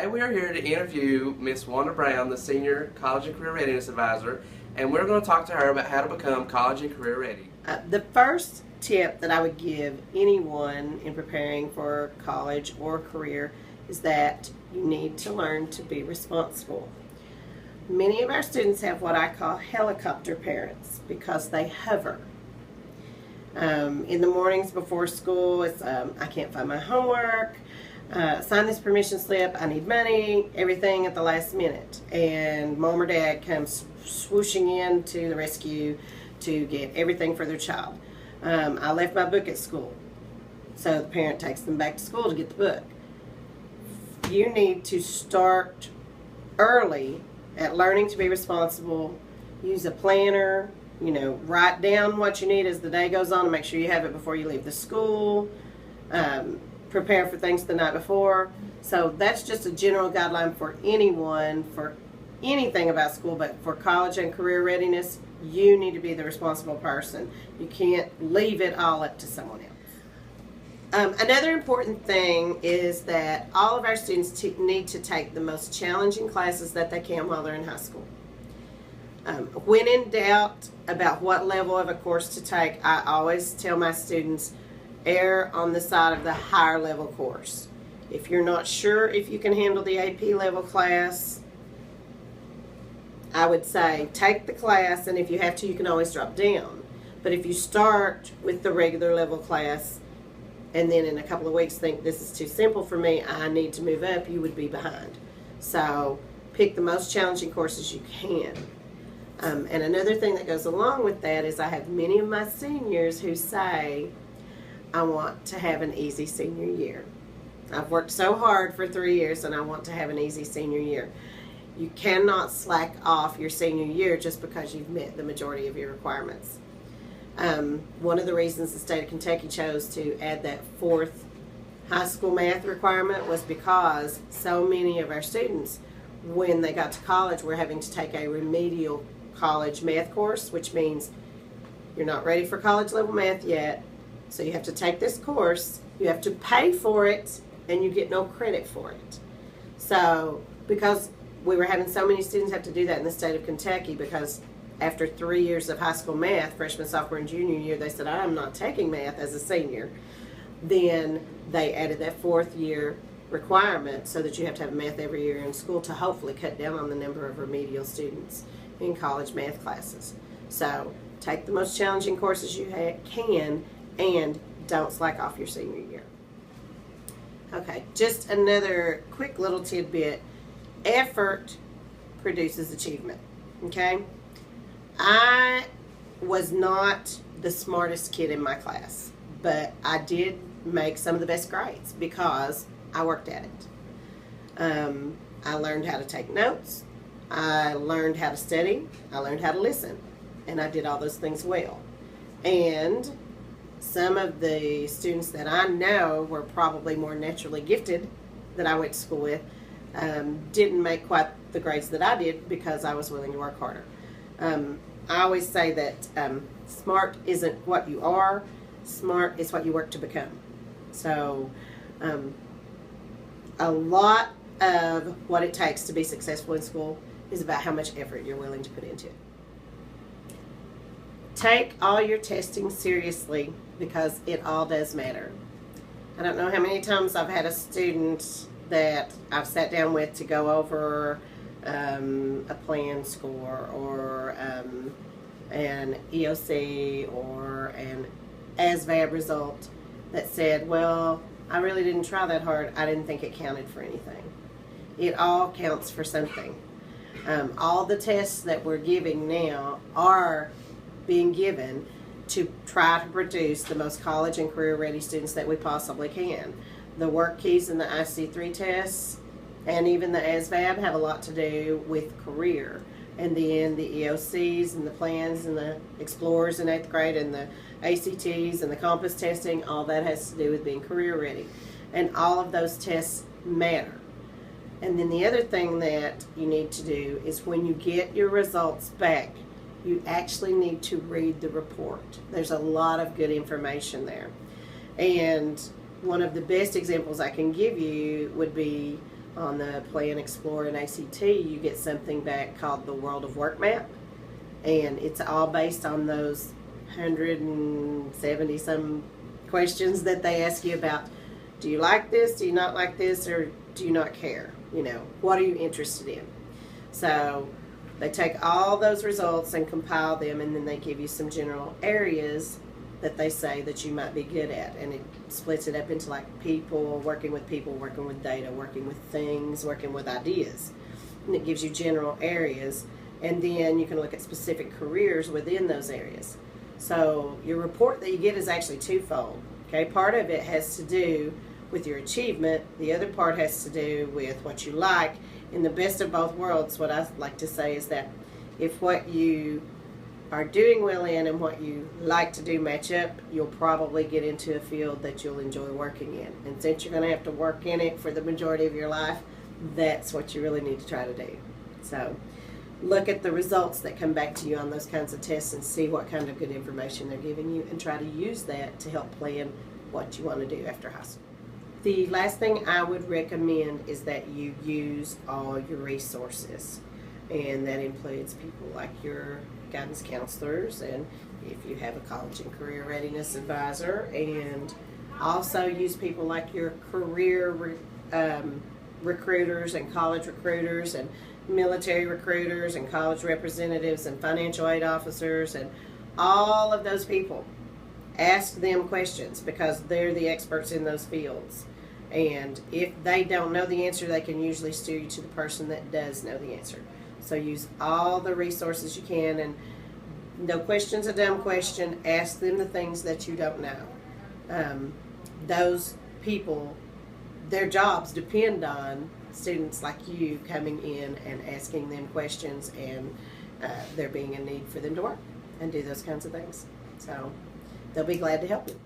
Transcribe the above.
we are here to interview Miss Wanda Brown, the Senior College and Career Readiness Advisor, and we're going to talk to her about how to become college and career ready. The first tip that I would give anyone in preparing for college or career is that you need to learn to be responsible. Many of our students have what I call helicopter parents because they hover. In the mornings before school, it's I can't find my homework, sign this permission slip, I need money, everything at the last minute. And mom or dad comes swooshing in to the rescue to get everything for their child. I left my book at school. So the parent takes them back to school to get the book. You need to start early at learning to be responsible. Use a planner, write down what you need as the day goes on and make sure you have it before you leave the school. Prepare for things the night before. So that's just a general guideline for anyone, for anything about school, but for college and career readiness, you need to be the responsible person. You can't leave it all up to someone else. Another important thing is that all of our students need to take the most challenging classes that they can while they're in high school. When in doubt about what level of a course to take, I always tell my students, err on the side of the higher level course. If you're not sure if you can handle the AP level class, I would say take the class, and if you have to, you can always drop down. But if you start with the regular level class and then in a couple of weeks think this is too simple for me, I need to move up, you would be behind. So pick the most challenging courses you can. And another thing that goes along with that is I have many of my seniors who say, I want to have an easy senior year. I've worked so hard for 3 years and I want to have an easy senior year. You cannot slack off your senior year just because you've met the majority of your requirements. One of the reasons the state of Kentucky chose to add that fourth high school math requirement was because so many of our students, when they got to college, were having to take a remedial college math course, which means you're not ready for college level math yet, so you have to take this course, you have to pay for it, and you get no credit for it. So because we were having so many students have to do that in the state of Kentucky, because after 3 years of high school math, freshman, sophomore, and junior year, they said, I'm not taking math as a senior. Then they added that fourth year requirement so that you have to have math every year in school to hopefully cut down on the number of remedial students in college math classes. So take the most challenging courses you can and don't slack off your senior year. Okay, just another quick little tidbit. Effort produces achievement, okay? I was not the smartest kid in my class, but I did make some of the best grades because I worked at it. I learned how to take notes, I learned how to study, I learned how to listen, and I did all those things well. And some of the students that I know were probably more naturally gifted that I went to school with didn't make quite the grades that I did because I was willing to work harder. I always say that smart isn't what you are, smart is what you work to become. So a lot of what it takes to be successful in school is about how much effort you're willing to put into it. Take all your testing seriously because it all does matter. I don't know how many times I've had a student that I've sat down with to go over a plan score or an EOC or an ASVAB result that said, well, I really didn't try that hard. I didn't think it counted for anything. It all counts for something. All the tests that we're giving now are being given to try to produce the most college and career ready students that we possibly can. The work keys and the IC3 tests and even the ASVAB have a lot to do with career. And then the EOCs and the plans and the explorers in 8th grade and the ACTs and the compass testing, all that has to do with being career ready. And all of those tests matter. And then the other thing that you need to do is when you get your results back, you actually need to read the report. There's a lot of good information there. And one of the best examples I can give you would be On the Plan, Explore, and ACT, you get something back called the World of Work Map, and it's all based on those 170 some questions that they ask you about. Do you like this? Do you not like this? Or do you not care? You know, what are you interested in? So they take all those results and compile them, and then they give you some general areas that they say that you might be good at, and it splits it up into like people, working with data, working with things, working with ideas, and it gives you general areas, and then you can look at specific careers within those areas. So your report that you get is actually twofold. Okay, part of it has to do with your achievement, the other part has to do with what you like. In the best of both worlds, what I like to say is that if what you are doing well in and what you like to do match up, you'll probably get into a field that you'll enjoy working in. And since you're going to have to work in it for the majority of your life, that's what you really need to try to do. So look at the results that come back to you on those kinds of tests and see what kind of good information they're giving you, and try to use that to help plan what you want to do after high school. The last thing I would recommend is that you use all your resources, and that includes people like your guidance counselors, and if you have a college and career readiness advisor, and also use people like your career recruiters and college recruiters and military recruiters and college representatives and financial aid officers and all of those people. Ask them questions because they're the experts in those fields. And if they don't know the answer, they can usually steer you to the person that does know the answer. So use all the resources you can, and no question's a dumb question. Ask them the things that you don't know. Those people, their jobs depend on students like you coming in and asking them questions, and there being a need for them to work and do those kinds of things. So they'll be glad to help you.